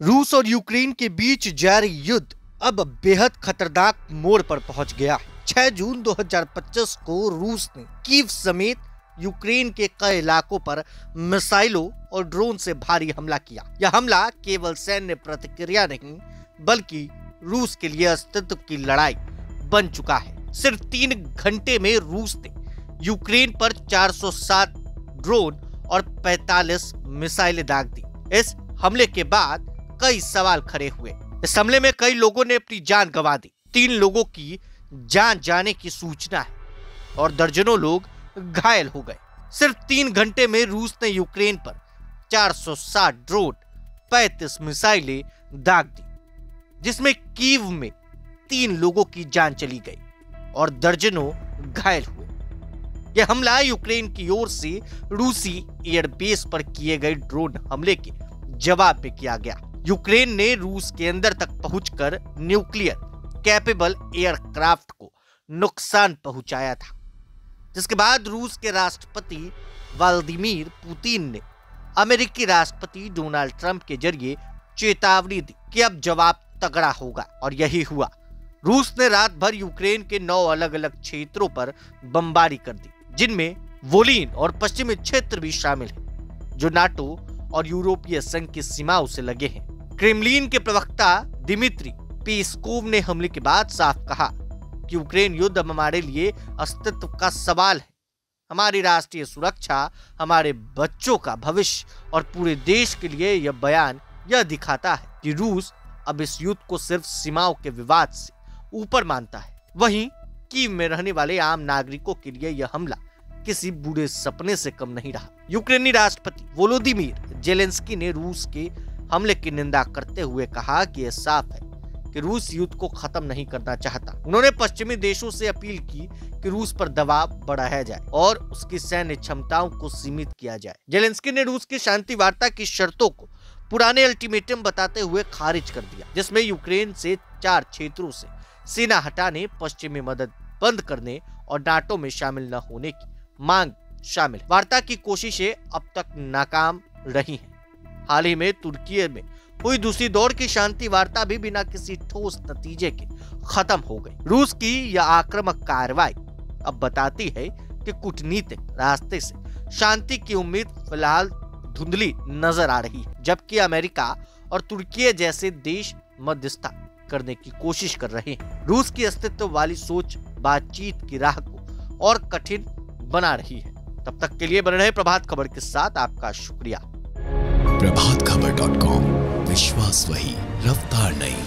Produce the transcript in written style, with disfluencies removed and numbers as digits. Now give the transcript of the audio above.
रूस और यूक्रेन के बीच जारी युद्ध अब बेहद खतरनाक मोड़ पर पहुंच गया है। 6 जून 2025 को रूस ने कीव समेत यूक्रेन के कई इलाकों पर मिसाइलों और ड्रोन से भारी हमला किया। यह हमला केवल सैन्य प्रतिक्रिया नहीं बल्कि रूस के लिए अस्तित्व की लड़ाई बन चुका है। सिर्फ 3 घंटे में रूस ने यूक्रेन पर 407 ड्रोन और 45 मिसाइलें दाग दी। इस हमले के बाद कई सवाल खड़े हुए। इस हमले में कई लोगों ने अपनी जान गंवा दी। 3 लोगों की जान जाने की सूचना है और दर्जनों लोग घायल हो गए। सिर्फ 3 घंटे में रूस ने यूक्रेन पर 460 ड्रोन 35 मिसाइलें दाग दी, जिसमें कीव में 3 लोगों की जान चली गई और दर्जनों घायल हुए। यह हमला यूक्रेन की ओर से रूसी एयरबेस पर किए गए ड्रोन हमले के जवाब में किया गया। यूक्रेन ने रूस के अंदर तक पहुंचकर न्यूक्लियर कैपेबल एयरक्राफ्ट को नुकसान पहुंचाया था, जिसके बाद रूस के राष्ट्रपति व्लादिमीर पुतिन ने अमेरिकी राष्ट्रपति डोनाल्ड ट्रंप के जरिए चेतावनी दी कि अब जवाब तगड़ा होगा, और यही हुआ। रूस ने रात भर यूक्रेन के 9 अलग अलग क्षेत्रों पर बमबारी कर दी, जिनमें वोलिन और पश्चिमी क्षेत्र भी शामिल हैं, जो नाटो और यूरोपीय संघ की सीमाओं से लगे हैं। क्रेमलिन के प्रवक्ता दिमित्री पेस्कोव ने हमले के बाद साफ कहा कि यूक्रेन युद्ध अब हमारे लिए अस्तित्व का सवाल है। हमारी राष्ट्रीय सुरक्षा, हमारे बच्चों का भविष्य और पूरे देश के लिए यह बयान यह दिखाता है कि रूस अब इस युद्ध को सिर्फ सीमाओं के विवाद से ऊपर मानता है। वहीं कीव में रहने वाले आम नागरिकों के लिए यह हमला किसी बुरे सपने से कम नहीं रहा। यूक्रेनी राष्ट्रपति वोलोदिमीर जेलेंस्की ने रूस के हमले की निंदा करते हुए कहा कि यह साफ है कि रूस युद्ध को खत्म नहीं करना चाहता। उन्होंने पश्चिमी देशों से अपील की कि रूस पर दबाव बढ़ाया जाए और उसकी सैन्य क्षमताओं को सीमित किया जाए। जेलेंस्की ने रूस की शांति वार्ता की शर्तों को पुराने अल्टीमेटम बताते हुए खारिज कर दिया, जिसमें यूक्रेन से 4 क्षेत्रों से सेना हटाने, पश्चिमी मदद बंद करने और नाटो में शामिल न होने की मांग शामिल है। वार्ता की कोशिशें अब तक नाकाम रही हैं। हाल ही में तुर्की में हुई दूसरी दौर की शांति वार्ता भी बिना किसी ठोस नतीजे के खत्म हो गई। रूस की यह आक्रामक कार्रवाई अब बताती है कि कूटनीतिक रास्ते से शांति की उम्मीद फिलहाल धुंधली नजर आ रही है, जबकि अमेरिका और तुर्की जैसे देश मध्यस्थता करने की कोशिश कर रहे हैं। रूस की अस्तित्व वाली सोच बातचीत की राह को और कठिन बना रही है। तब तक के लिए बने रहे प्रभात खबर के साथ। आपका शुक्रिया। प्रभातखबर.com, विश्वास वही, रफ्तार नहीं।